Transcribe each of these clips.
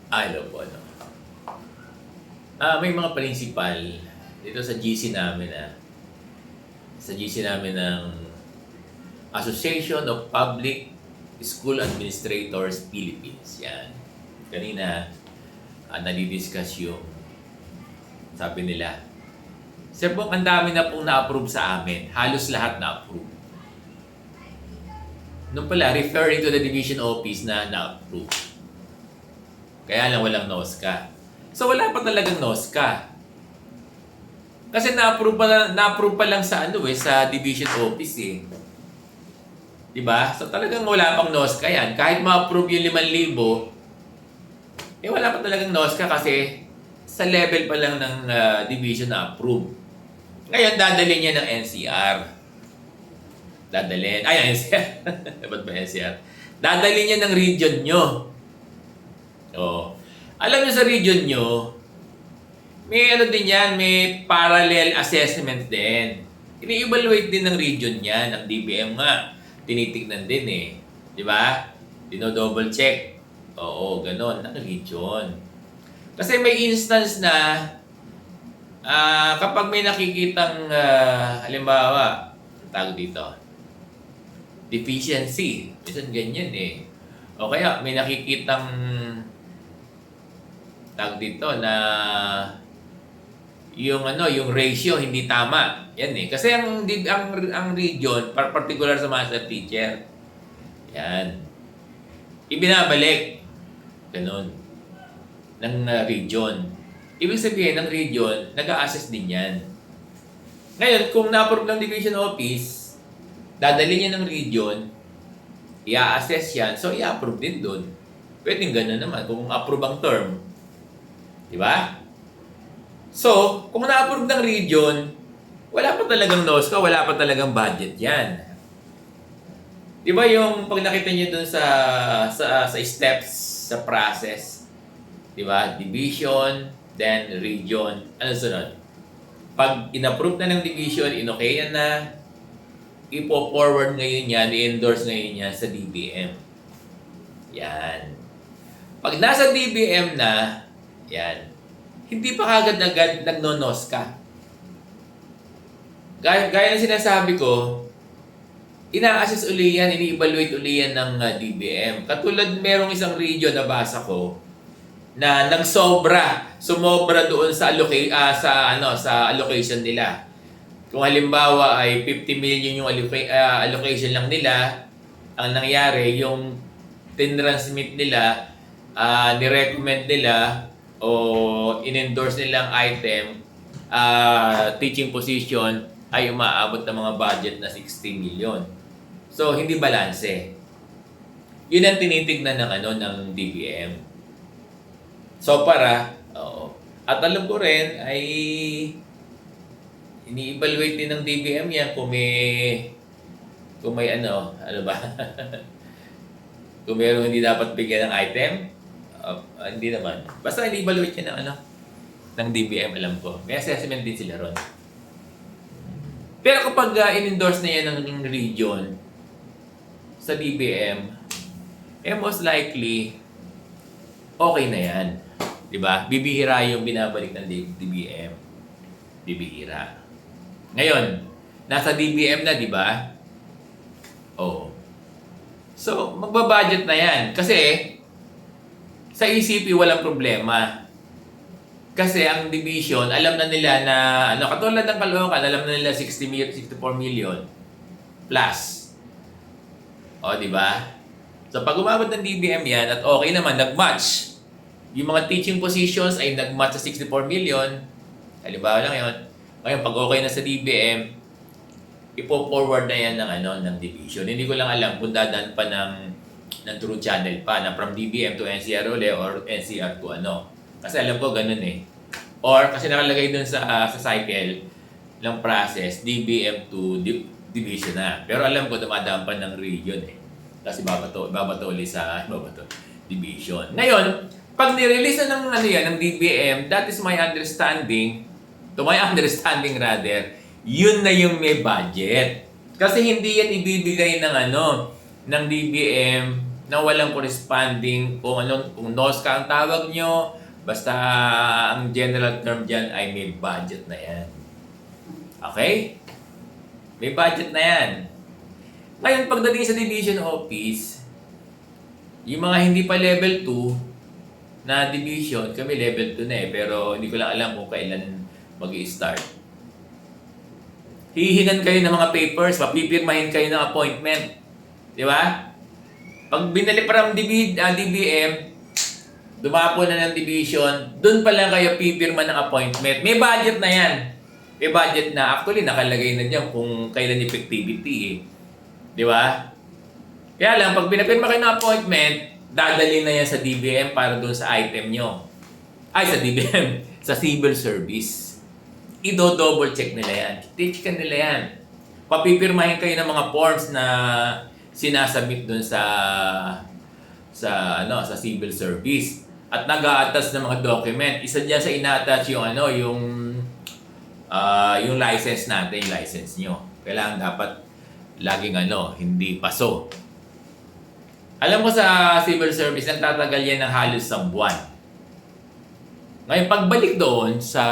Hello po, ano. May mga principal dito sa GC namin, sa GC namin ng Association of Public School Administrators Philippines. Yan. Kanina, nadidiscuss yung sabi nila. Sir po, ang dami na pong na-approve sa amin. Halos lahat na-approve. Nung pala, referring to the division office na na-approve. Kaya lang walang NOSCA. So wala pa talagang NOSCA. Kasi na-approve pa lang sa sa division office eh. 'Di ba? So talagang wala pang NOSCA yan. Kahit ma-approve yung 5,000, wala pa talagang NOSCA kasi sa level pa lang ng division na approve. Ngayon dadalhin niya ng NCR. NCR. Ba't ba NCR? Dadalhin niya ng region nyo. Oh. Alam niyo sa region nyo, may din yan, may parallel assessment din. Ini-evaluate din ng region yan, ng DBM nga. Tinitignan din eh. Di ba? Dino-double check. Oo, ganon, ng region. Kasi may instance na kapag may nakikitang halimbawa, tawag dito, deficiency. Minsan ganyan eh. O kaya may nakikitang tawag dito na yung yung ratio hindi tama. Yan eh. Kasi ang region, particular sa master teacher, yan. Ibinabalik. Ganun. Ng region. Ibig sabihin, ng region, nag-a-assess din yan. Ngayon, kung na-approve ng division office, dadali niya ng region, i-assess yan, so i-approve din doon. Pwedeng gano'n naman, kung approve ang term. Di ba? So, kung na-approve ng region, wala pa talagang NOSCA, wala pa talagang budget yan. Di ba yung pag nakita niyo doon sa steps, sa process, di ba? Division, then region, ano sunod? Pag in-approve na ng division, in-okay na, ipo-forward ngayon yan, i-endorse ngayon yan sa DBM. Yan. Pag nasa DBM na, yan, hindi pa kagad-agad nagno-NOSCA. Gaya ng sinasabi ko, ina-assess uli yan, ini-evaluate uli yan ng DBM. Katulad merong isang region na basa ko, na sumobra doon sa allocation nila. Kung halimbawa ay 50 million yung allocation lang nila, ang nangyari yung tinransmit nila, ni-recommend nila o in-endorse nilang item, teaching position ay umaabot ng mga budget na 60 million. So hindi balanse. Yun ang tinitignan ng DBM. So at alam ko rin ay ini-evaluate din ng DBM yan kung may ano ba? Kung mayroong hindi dapat bigyan ng item, hindi naman. Basta ini-evaluate yan ng DBM, alam ko. May assessment din sila ron. Pero kapag in-endorse na yan ng region sa DBM, most likely okay na yan. Diba? Bibihira yung binabalik ng DBM. Bibihira. Ngayon, nasa DBM na, di ba? Oo. So, magbabudget na yan. Kasi, sa ECP, walang problema. Kasi ang division, alam na nila na, katulad ng Caloocan, alam na nila 64 million plus. O, di ba? So, pag umabot ng DBM yan, at okay naman, nag-match. Yung mga teaching positions ay nag-match sa 64 million. Halimbawa lang yun. Ngayon, pag okay na sa DBM, ipo-forward na yan ng division. Hindi ko lang alam kung dadaan pa ng through channel pa na from DBM to NCR uli or NCR to Kasi alam ko ganun eh. Or kasi nakalagay dun sa cycle ng process, DBM to division na. Pero alam ko dumadaan pa ng region eh. Kasi babato uli sa division. Ngayon, pag nirelease na ng DBM, that is my understanding, yun na yung may budget. Kasi hindi yan ibibigay ng DBM na walang corresponding kung NOSCA ang tawag nyo, basta ang general term dyan ay may budget na yan. Okay? May budget na yan. Ngayon, pagdating sa division office, yung mga hindi pa level 2 na division, kami level 2 na pero hindi ko lang alam kung kailan mag-i-start. Hihingan kayo ng mga papers, papipirmahin kayo ng appointment. Di ba? Pag binalik pa ng DBM, dumapo na ng division, dun pa lang kayo pipirma ng appointment. May budget na yan. May budget na. Actually, nakalagay na dyan kung kailan effectivity eh. Di ba? Kaya lang, pag pinapirma kayo ng appointment, dadali na yan sa DBM para dun sa item nyo. Ay, sa DBM. Sa civil service. I-double check nila yan. Check nila yan. Papipirmahin kayo ng mga forms na sinasubmit dun sa civil service. At nag-a-attach ng mga document. Isa diyan sa ina-attach yung yung license natin, yung license nyo. Kailangan dapat laging hindi paso. Alam mo sa civil service, nagtatagal yan ng halos isang buwan. Ngayon, pagbalik doon sa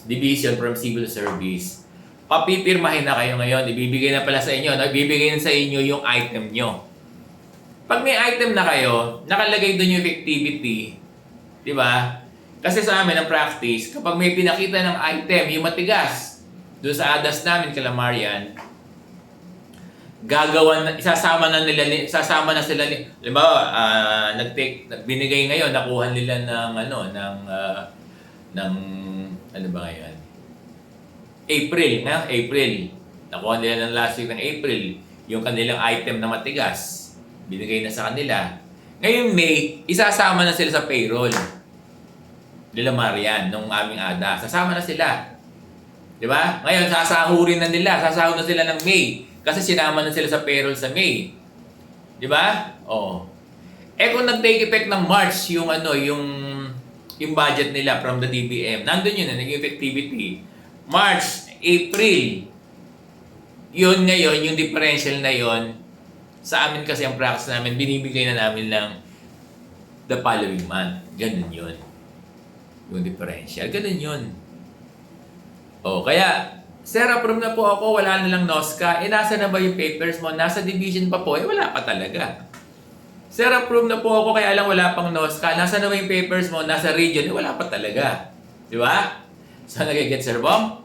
division from civil service, papipirmahin na kayo ngayon, ibibigay na pala sa inyo, ibibigay na sa inyo yung item nyo. Pag may item na kayo, nakalagay doon yung effectivity, di ba? Kasi sa amin, ang practice, kapag may pinakita ng item, yung matigas, doon sa ADAS namin, Calamarian, isasama na sila halimbawa, binigay ngayon, nakuha nila ng ano ba ngayon? April. Nakuha nila ng last week ng April, yung kanilang item na matigas, binigay na sa kanila. Ngayon May, isasama na sila sa payroll nila Marian, nung aming ADA. Sasama na sila. Di ba? Ngayon, sasahurin na sasahod na sila ng May. Kasi sinama na sila sa payroll sa May. Di ba? Oo. Kung nag-take effect ng March yung budget nila from the DBM, nandun yun, naging effectivity. March, April, yun ngayon, yung differential na yun, sa amin kasi ang practice namin, binibigay na namin lang the following month. Ganun yun. Yung differential. Ganun yun. Kaya, Sir, approve na po ako, wala na lang NOSCA. Nasa na ba yung papers mo? Nasa division pa po. Wala pa talaga. Sir, approve na po ako, kaya lang wala pang NOSCA. Nasa na ba yung papers mo? Nasa region. Wala pa talaga. Di ba? So, nagigit, Sir Bong?